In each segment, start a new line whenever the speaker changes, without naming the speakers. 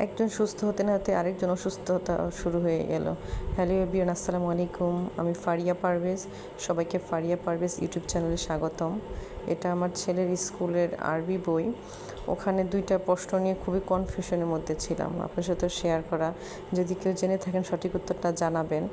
একজন সুস্থ হতে না হতে আরেকজন অসুস্থতা শুরু হয়ে গেল। হ্যালো এভরিওয়ান, আসসালামু আলাইকুম। আমি ফারিয়া পারভেজ। সবাইকে ফারিয়া পারভেজ ইউটিউব চ্যানেলে স্বাগতম। এটা আমার ছেলের স্কুলের আরবি বই। ওখানে 2টা প্রশ্ন নিয়ে খুবই কনফিউশনের মধ্যে ছিলাম, আপনার সাথে শেয়ার করা। যদি কেউ জেনে থাকেন সঠিক উত্তরটা জানাবেন।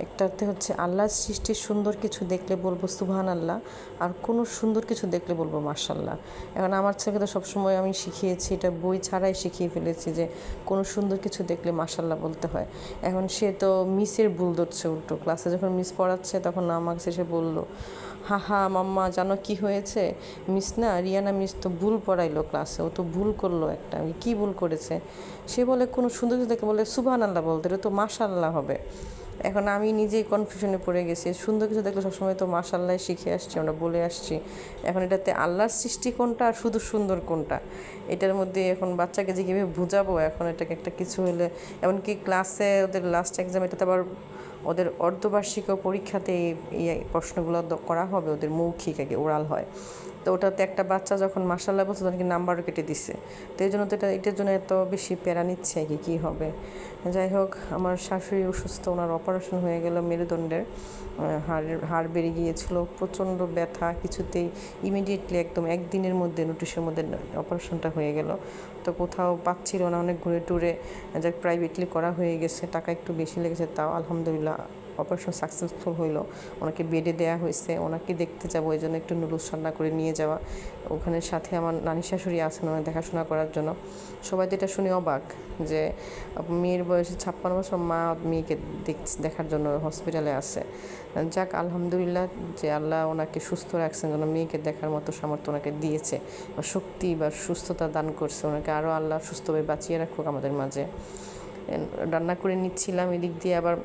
একটাতে হচ্ছে আল্লাহর সৃষ্টির সুন্দর কিছু দেখলে বলবো সুবহান আল্লাহ, আর কোনো সুন্দর কিছু দেখলে বলবো মাশাল্লাহ। এখন আমার ছেলেকে তো সবসময় আমি শিখিয়েছি, এটা বই ছাড়াই শিখিয়ে ফেলেছি যে কোনো সুন্দর কিছু দেখলে মাশাল্লাহ বলতে হয়। এখন সে তো মিসের ভুল ধরছে উল্টো। ক্লাসে যখন মিস পড়াচ্ছে তখন আমাকে এসে বললো, হা হা মাম্মা জানো কি হয়েছে, মিস না রিয়ানা মিস তো ভুল পড়াইলো ক্লাসে, ও তো ভুল করলো একটা। আমি কী ভুল করেছে? সে বলে কোনো সুন্দর কিছু দেখে বলে সুবহান আল্লাহ বলতে, এটা তো মাশাল্লাহ হবে। এখন আমি নিজেই কনফিউশনে পড়ে গেছি। সুন্দর কিছু দেখলে সবসময় তো মাশাল্লাহ শিখে আসছি, আমরা বলে আসছি। এখন এটাতে আল্লাহর সৃষ্টি কোনটা আর শুধু সুন্দর কোনটা, এটার মধ্যে এখন বাচ্চাকে যে কীভাবে বোঝাবো, এখন এটাকে একটা কিছু হলে, এমনকি ক্লাসে ওদের লাস্ট এক্সাম, এটাতে আবার ওদের অর্ধবার্ষিক পরীক্ষাতে এই প্রশ্নগুলো করা হবে, ওদের মৌখিক আগে ওরাল হয়। তো ওটাতে একটা বাচ্চা যখন মাশাল্লাহ বলছে তখন নাম্বারও কেটে দিছে। তো এই জন্য তো এটার জন্য এত বেশি প্যারা নিচ্ছে কি কী হবে। যাই হোক, আমার শাশুড়ি অসুস্থ, ওনার অপারেশন হয়ে গেল মেরুদণ্ডের, হাড় বেড়ে গিয়েছিল, প্রচণ্ড ব্যথা, কিছুতেই ইমিডিয়েটলি একদম একদিনের মধ্যে নোটিশের মধ্যে অপারেশনটা হয়ে গেল। তো কোথাও পাচ্ছিল না, অনেক ঘুরে টুরে যা প্রাইভেটলি করা হয়ে গেছে, টাকা একটু বেশি লেগেছে, তাও আলহামদুলিল্লাহ অপারেশন সাকসেসফুল হইলো। ওনাকে বেডে দেওয়া হয়েছে, ওনাকে দেখতে যাবো এই জন্য একটু নুডলস রান্না করে নিয়ে যাওয়া। ওখানে সাথে আমার নানি শাশুড়ি আছেন ওনার দেখাশোনা করার জন্য। সবাই তো এটা শুনে অবাক যে মেয়ের বয়সে 56 বছর মা মেয়েকে দেখার জন্য হসপিটালে আছে। যাক আলহামদুলিল্লাহ যে আল্লাহ ওনাকে সুস্থ রাখছেন, যেন মেয়েকে দেখার মতো সামর্থ্য ওনাকে দিয়েছে, বা শক্তি বা সুস্থতা দান করছে। ওনাকে আরও আল্লাহ সুস্থভাবে বাঁচিয়ে রাখুক আমাদের মাঝে। রান্না করে নিচ্ছিলাম, এদিক দিয়ে আবার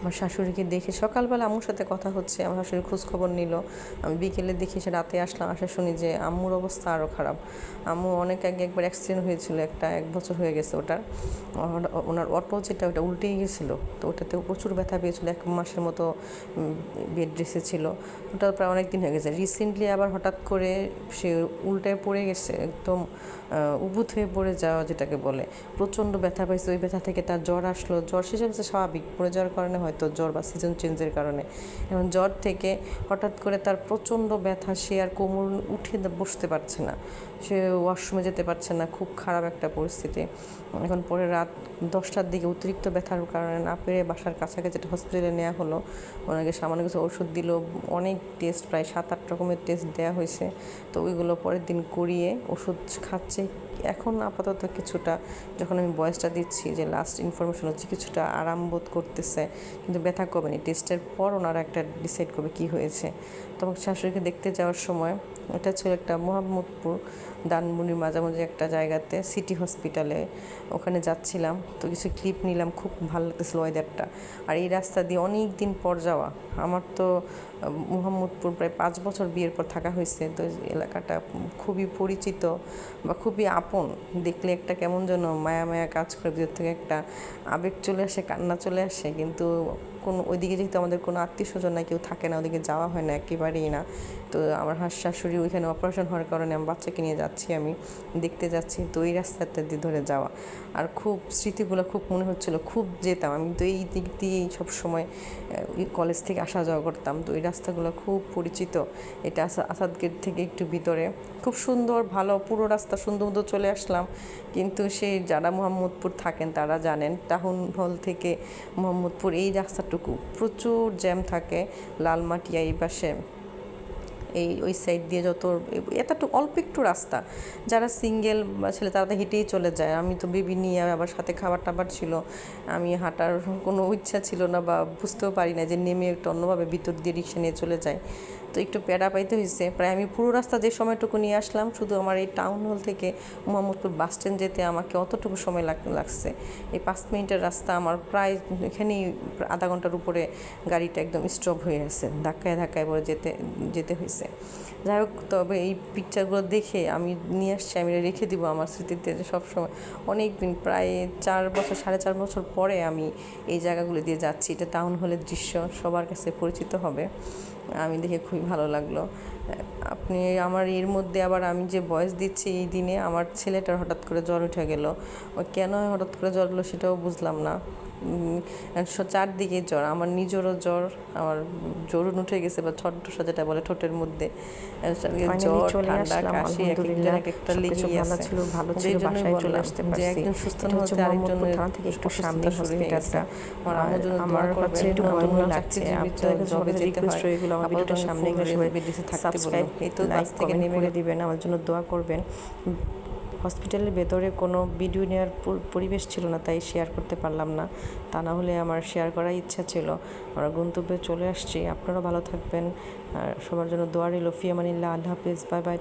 আমার শাশুড়িকে দেখে সকালবেলা আম্মুর সাথে কথা হচ্ছে, আমার শাশুড়ি খোঁজখবর নিল। আমি বিকেলে দেখি সে রাতে আসলাম, আসা শুনি যে আম্মুর অবস্থা আরও খারাপ। আম্মু অনেক আগে একবার অ্যাক্সিডেন্ট হয়েছিল, 1 বছর হয়ে গেছে ওটার। ওনার অটো যেটা ওটা উল্টেই গেছিলো, তো ওটাতেও প্রচুর ব্যথা পেয়েছিলো, 1 মাসের মতো বেড রেসে ছিল। ওটা প্রায় অনেক দিন হয়ে গেছে। রিসেন্টলি আবার হঠাৎ করে সে উল্টায় পড়ে গেছে, একদম উবুত হয়ে পড়ে যাওয়া যেটাকে বলে। প্রচণ্ড ব্যথা পাইছে, ওই ব্যথা থেকে তার জ্বর আসলো। জ্বর শেষ হচ্ছে স্বাভাবিক, পড়ে যাওয়ার কারণে হয়তো জ্বর বা সিজন চেঞ্জের কারণে। এখন জ্বর থেকে হঠাৎ করে তার প্রচণ্ড ব্যথা, সে আর কোমর উঠে বসতে পারছে না, সে ওয়াশরুমে যেতে পারছে না, খুব খারাপ একটা পরিস্থিতি। এখন পরে রাত 10টার দিকে অতিরিক্ত ব্যথার কারণে না পেরে বাসার কাছাকাছি একটা হসপিটালে নেওয়া হলো। ওনাকে সামান্য কিছু ওষুধ দিল, অনেক টেস্ট, প্রায় 7-8 রকমের টেস্ট দেওয়া হয়েছে। তো ওইগুলো পরের দিন করিয়ে ওষুধ খাচ্ছে। এখন আপাতত কিছুটা, যখন আমি বয়সটা দিচ্ছি যে লাস্ট ইনফরমেশন হচ্ছে, কিছুটা আরাম বোধ করতেছে, কিন্তু ব্যথা কমেনি। টেস্টের পর ওনারা একটা ডিসাইড করবে কী হয়েছে। তখন শাশুড়িকে দেখতে যাওয়ার সময়, এটা ছিল একটা মোহাম্মদপুর দানমুনির মাঝামাঝি একটা জায়গাতে, সিটি হসপিটালে, ওখানে যাচ্ছিলাম। তো কিছু ক্লিপ নিলাম, খুব ভালো লাগতেছিল ওয়েদারটা। আর এই রাস্তা দিয়ে অনেক দিন পর যাওয়া, আমার তো মোহাম্মদপুর প্রায় 5 বছর বিয়ের পর থাকা হয়েছে, তো এলাকাটা খুবই পরিচিত বা খুবই আপন। দেখলে একটা কেমন যেন মায়া মায়া কাজ করে, ভিতর থেকে একটা আবেগ চলে আসে, কান্না চলে আসে। কিন্তু ওইদিকে যেহেতু আমাদের কোনো আত্মীয় স্বজন না, কেউ থাকে না, ওদিকে যাওয়া হয় না একেবারেই না। তো আমার শাশুড়ি ওইখানে অপারেশন হওয়ার কারণে আমার বাচ্চাকে নিয়ে যাচ্ছি, আমি দেখতে যাচ্ছি। তো এই রাস্তাটা দিয়ে ধরে যাওয়া, আর খুব স্মৃতিগুলো খুব মনে হচ্ছিলো, খুব যেতাম আমি তো এই দিক দিয়েই সবসময় কলেজ থেকে আসা যাওয়া করতাম। তো এই রাস্তাগুলো খুব পরিচিত। এটা আসাদ গেট থেকে একটু ভিতরে, খুব সুন্দর, ভালো পুরো রাস্তা সুন্দর মতো চলে আসলাম। কিন্তু সেই যারা মোহাম্মদপুর থাকেন তারা জানেন, টাউন হল থেকে মোহাম্মদপুর এই রাস্তাটুকু প্রচুর জ্যাম থাকে। লালমাটিয়া এই পাশে, ওই সাইড দিয়ে যত এতটুকু অল্প একটু রাস্তা, যারা সিঙ্গেল বা ছেলে তারা তো হেঁটেই চলে যায়। আমি তো বেবি নিয়ে, আবার সাথে খাবার টাবার ছিল, আমি হাঁটার কোনো ইচ্ছা ছিল না, বা বুঝতেও পারি না যে নেমে একটু অন্যভাবে ভিতর দিয়ে রিক্সা নিয়ে চলে যায়। তো একটু প্যারা পাইতে হয়েছে। প্রায় আমি পুরো রাস্তা যে সময়টুকু নিয়ে আসলাম, শুধু আমার এই টাউন হল থেকে মোহাম্মদপুর বাস স্ট্যান্ড যেতে আমাকে অতটুকু সময় লাগছে। এই 5 মিনিটের রাস্তা আমার প্রায় এখানেই আধা ঘন্টার উপরে গাড়িটা একদম স্টপ হয়ে আছে, ধাক্কায় ধাক্কায় পরে যেতে হয়েছে। যাই হোক, তবে এই পিকচারগুলো দেখে আমি নিয়ে আসছি, আমি রেখে দিব আমার স্মৃতিতে, যে সবসময় অনেক দিন, প্রায় 4 বছর 4.5 বছর পরে আমি এই জায়গাগুলো দিয়ে যাচ্ছি। এটা টাউন হলের দৃশ্য, সবার কাছে পরিচিত হবে। আমি দেখে খুবই ভালো লাগলো। আপনি আমার এর মধ্যে আবার আমি যে ভয়েস দিচ্ছি এই দিনে আমার ছেলেটার হঠাৎ করে জ্বর উঠে গেল। ও কেন হঠাৎ করে জ্বর হলো সেটাও বুঝলাম না। চারদিকে জ্বর, আমার নিজেরও জ্বর, আমার জ্বরও উঠে গেছে বা ছট্টসা যেটা বলে ঠোঁটের মধ্যে জ্বর, ঠান্ডা, কাশি এক একজন এক একটা লেগেই আছে। এই জন্যই বললাম যে একজন সুস্থ না হচ্ছে আরেকজনের একটু সামনে হসপিটালটা। আমার আম্মুর জন্য দোয়া করবেন। আমার মনে লাগছে জবে যেতে হয়, আপাতত সামনে বেডেসে থাকতে বললো। এই তো বাস থেকে নেমে দিবেন, আমার জন্য দোয়া করবেন। হসপিটালের ভেতরে কোনো ভিডিও নেওয়ার পরিবেশ ছিল না, তাই শেয়ার করতে পারলাম না। তা না হলে আমার শেয়ার করার ইচ্ছা ছিল। আমরা গন্তব্যে চলে আসছি। আপনারা ভালো থাকবেন আর সবার জন্য দোয়া রইল। ফি আমানিল্লাহ। আল্লাহ হাফেজ। Bye bye.